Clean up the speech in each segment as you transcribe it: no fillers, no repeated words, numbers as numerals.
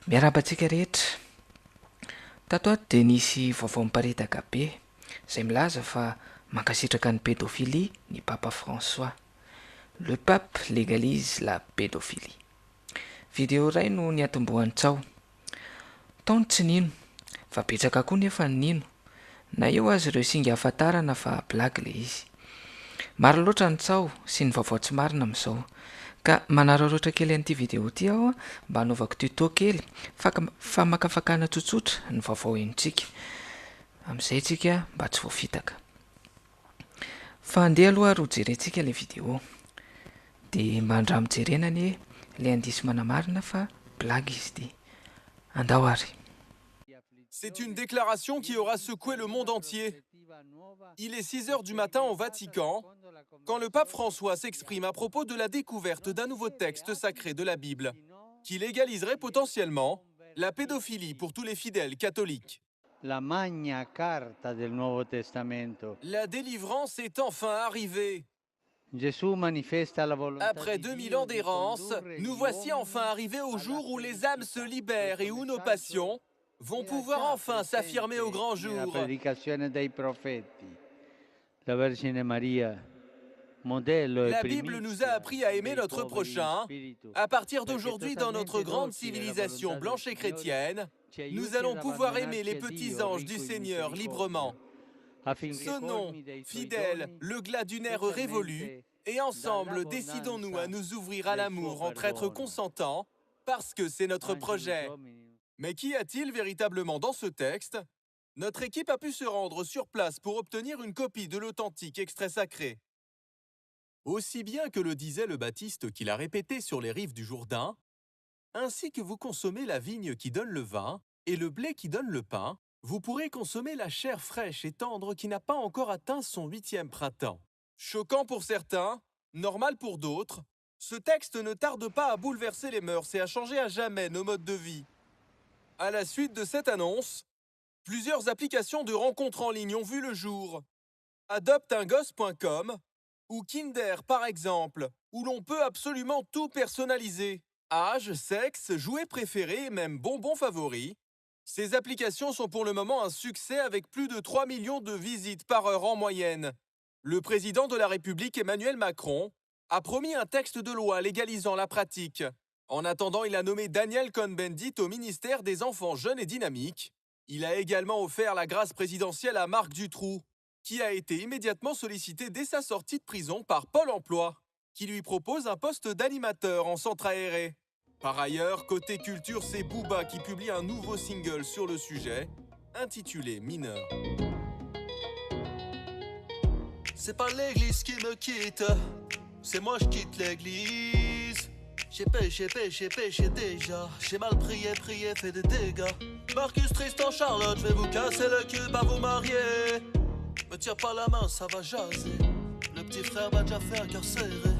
Miarabantsika rehetra. Tato ato dia nisy vaovao miparitaka be izay milaza fa mankasitraka ny pédophilie ny Papa François. Le pape légalise la pédophilie. Vidéo iray no niatombohan'ny tsao. Taony tsy nino, fa betsaka koa nefa ny nino. Na eo azy ireo singa ahafantarana fa blague le izy. Maro loatra ny tsao sy ny vaovao tsy marina amin'izao. Ka manararaotra kely an'ity vidéo ity aho mba hanaovako tuto kely famakafakana tsotsotra ny vaovao entsika. Amin'izay tsika mba tsy voafitaka. Fa andeha aloha ary ho jerentsika ilay vidéo. Dia mba andra mijerenany hoe ilay andisy manamarina fa blague izy ity. Andao ary. C'est une déclaration qui aura secoué le monde entier. Il est 6 heures du matin au Vatican, quand le pape François s'exprime à propos de la découverte d'un nouveau texte sacré de la Bible, qui légaliserait potentiellement la pédophilie pour tous les fidèles catholiques. La Magna Carta del Nuovo Testamento. La délivrance est enfin arrivée. Gesù manifesta la volontà Après di 2000 Dio ans di d'errance, condurre nous gli voici uomini enfin arrivés au jour où alla les âmes se libèrent et où nos passions vont pouvoir enfin s'affirmer au grand La jour. predicazione dei profeti. La Vergine Maria, modello e La Bible nous a appris à aimer notre prochain. À partir d'aujourd'hui, dans notre grande civilisation blanche et chrétienne, nous allons pouvoir aimer les petits anges du Seigneur librement. Sonnons, fidèles, le glas d'une ère révolue, et ensemble décidons-nous à nous ouvrir à l'amour entre êtres consentants, parce que c'est notre projet. Mais qu'y a-t-il véritablement dans ce texte? Notre équipe a pu se rendre sur place pour obtenir une copie de l'authentique extrait sacré. Aussi bien que le disait le Baptiste qu'il a répété sur les rives du Jourdain, ainsi que vous consommez la vigne qui donne le vin et le blé qui donne le pain, vous pourrez consommer la chair fraîche et tendre qui n'a pas encore atteint son 8e printemps. Choquant pour certains, normal pour d'autres, ce texte ne tarde pas à bouleverser les mœurs et à changer à jamais nos modes de vie. À la suite de cette annonce, plusieurs applications de rencontres en ligne ont vu le jour. Adopteungosse.com ou Kinder par exemple, où l'on peut absolument tout personnaliser. Âge, sexe, jouets préférés et même bonbons favoris. Ces applications sont pour le moment un succès avec plus de 3 millions de visites par heure en moyenne. Le président de la République Emmanuel Macron a promis un texte de loi légalisant la pratique. En attendant, il a nommé Daniel Cohn-Bendit au ministère des Enfants jeunes et dynamiques. Il a également offert la grâce présidentielle à Marc Dutroux, qui a été immédiatement sollicité dès sa sortie de prison par Pôle emploi, qui lui propose un poste d'animateur en centre aéré. Par ailleurs, côté culture, c'est Booba qui publie un nouveau single sur le sujet, intitulé Mineur. C'est pas l'église qui me quitte, c'est moi je quitte l'église. J'ai péché déjà, j'ai mal prié, fait des dégâts. Marcus, Tristan, Charlotte, je vais vous casser le cul, pas vous marier. Me tire pas la main, ça va jaser. Le petit frère va déjà faire cœur serré.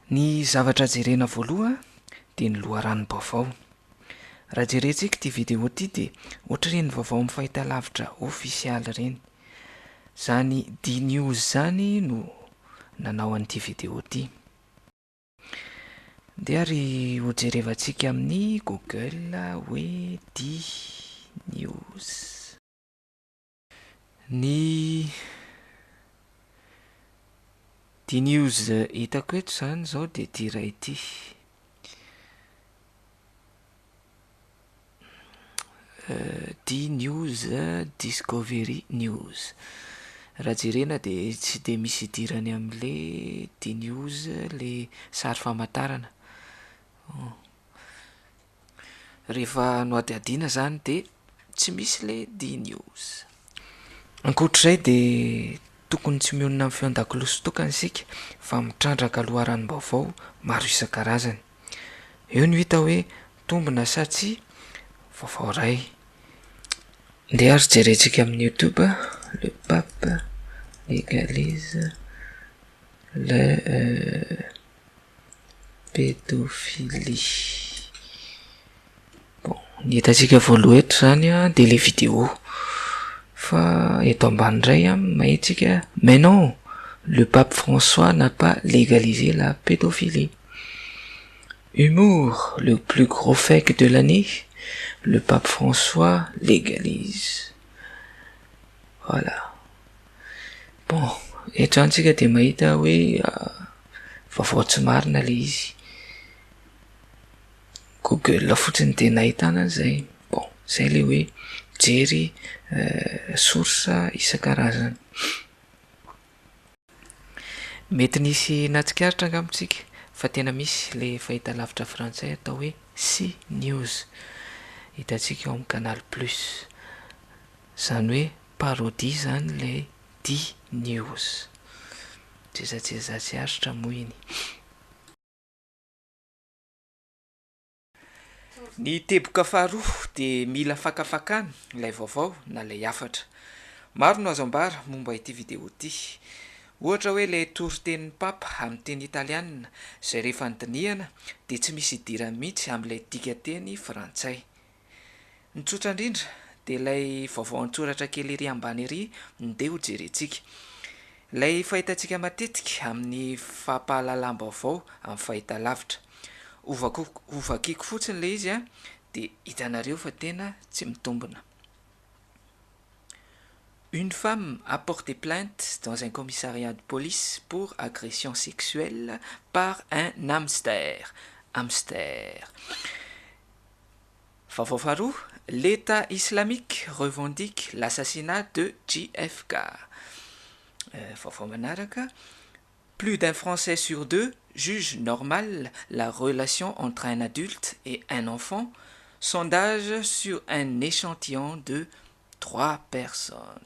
Ny zavatra jerena voaloha dia ny loharanom-baovao. Raha jerentsika ity vidéo ity dia ohatra ireny vaovao amin'ny fahitalavitra ofisialy ireny. Zany D-News zany no nanao an'ity vidéo ity. Dia ary ho jerevantsika amin'ny Google hoe D-News. Ny D-News hitako eto zany zao dia ity iray ity. D-News Discovery News. Raha jerena dia tsy dia misy idirany amin'le D-News le sary famantarana. Rehefa noadiadiana zany dia tsy misy le D-News. Ankoatr'izay dia tokony tsy mionona amin'ny feon-dakiloha sy tokana isika fa mitrandraka loharanom-baovao maro isan-karazany. Eo no hita hoe tombona sa tsy vaovao iray. Ndeha ary jerentsika amin'ny YouTube, le pape légalise la pédophilie. Bon, ny hitantsika voaloha eto zany dia le vidéo. Fa eto ambany indray mahitsika mais non, le pape François n'a pas légalisé la pédophilie. Humour, le plus gros fake de l'année, le pape François légalise. Voilà. Bon, eto antsika de mahita hoe vaovao tsy marina le izy. Google fotsiny de nahitana an'izay. Bon, zay le hoe jery source isan-karazany. Mety nisy natsikaritra angamitsika fa tena misy le fahitalavitra frantsay atao hoe C News. Hitantsika eo amin'ny Canal Plus. Zany hoe parodie zany le D News. Jezajezatsiaritra moa iny. Ny teboka faharoa de mila fakafakana ilay vaovao na ilay hafatra. Maro no azo ambara momba ity vidéo ity. Ohatra hoe ilay toro-tenin'ny papa amin'ny teny italiana izay rehefa nodinihana dia tsy misy idirany mihitsy amin'ilay dikateny frantsay. Ny tsotra indrindra dia ilay vaovao an-tsoratra kely ery ambany ery ndeha ho jerentsika. Ilay fahitantsika matetika amin'ny fampahalalam-baovao amin'ny fahitalavitra. Ovakiko fotsiny le izy dia hitanareo fa tena tsy mitombona. Une femme a porté plainte dans un commissariat de police pour agression sexuelle par un hamster. Fafafaru, l'État islamique revendique l'assassinat de JFK. Plus d'un Français sur deux juge normal la relation entre un adulte et un enfant. Sondage sur un échantillon de 3 personnes.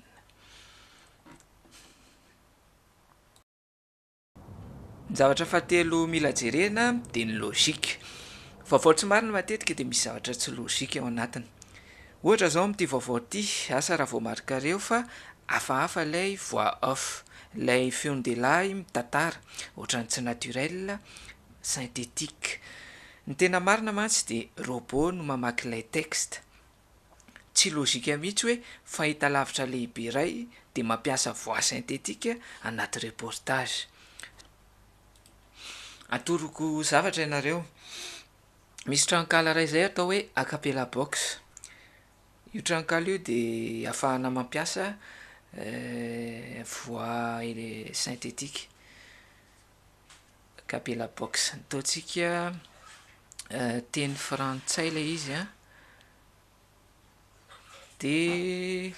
Zavatra fahatelo mila jerena dia ny lôjika. Vaovao tsy marina matetika dia misy zavatra tsy lôjika ao anatiny. Ohatra zao amin'ity vaovao ity, asa raha vao marikareo fa hafahafa ilay voix off, ilay feon-dehilahy mitantara, ohatran'ny tsy naturel, synthétique. Ny tena marina mantsy dia robot no mamaky ilay texte. Tsy lôjika mihitsy hoe fahitalavitra lehibe iray dia mampiasa voix synthétique anaty reportage. Atoroko zavatra ianareo. Misy trankala iray izay atao hoe acapella box. Io trankala io dia ahafahana mampiasa voix synthétique. Acapella box. Ataontsika teny frantsay ilay izy dia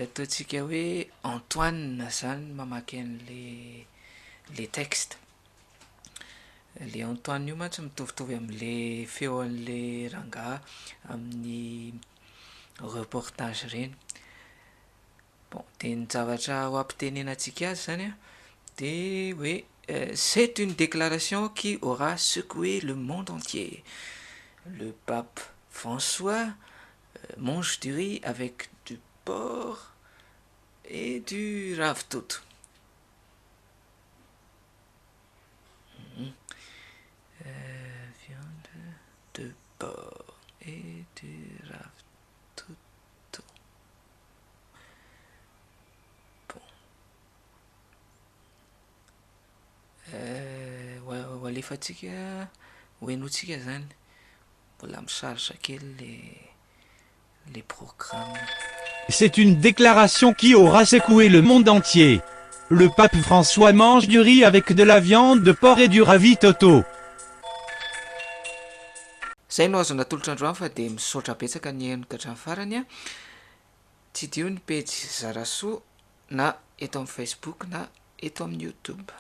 ataontsika hoe Antoine zany mamaky an'le texte. Le Antoine io mantsy mitovitovy amin'le feo an'le rangaha amin'ny reportage reny. Bon, dia ny zavatra ho ampitenenantsika azy zany dia hoe c'est une déclaration qui aura secoué le monde entier. Le pape François mange du riz avec du porc et du ravitoto. Viande de porc et du ravitoto. Bon. Alefatsika hoenotsika zany. Mbola misaritra kely les programmes. C'est une déclaration qui aura secoué le monde entier. Le pape François mange du riz avec de la viande de porc et du ravitoto. Zay no azo natolotra androany fa dia misaotra betsaka ny enoka hatramin'ny farany Tsy dio ny page Zarasoa na eto amin'ny Facebook na eto amin'ny YouTube.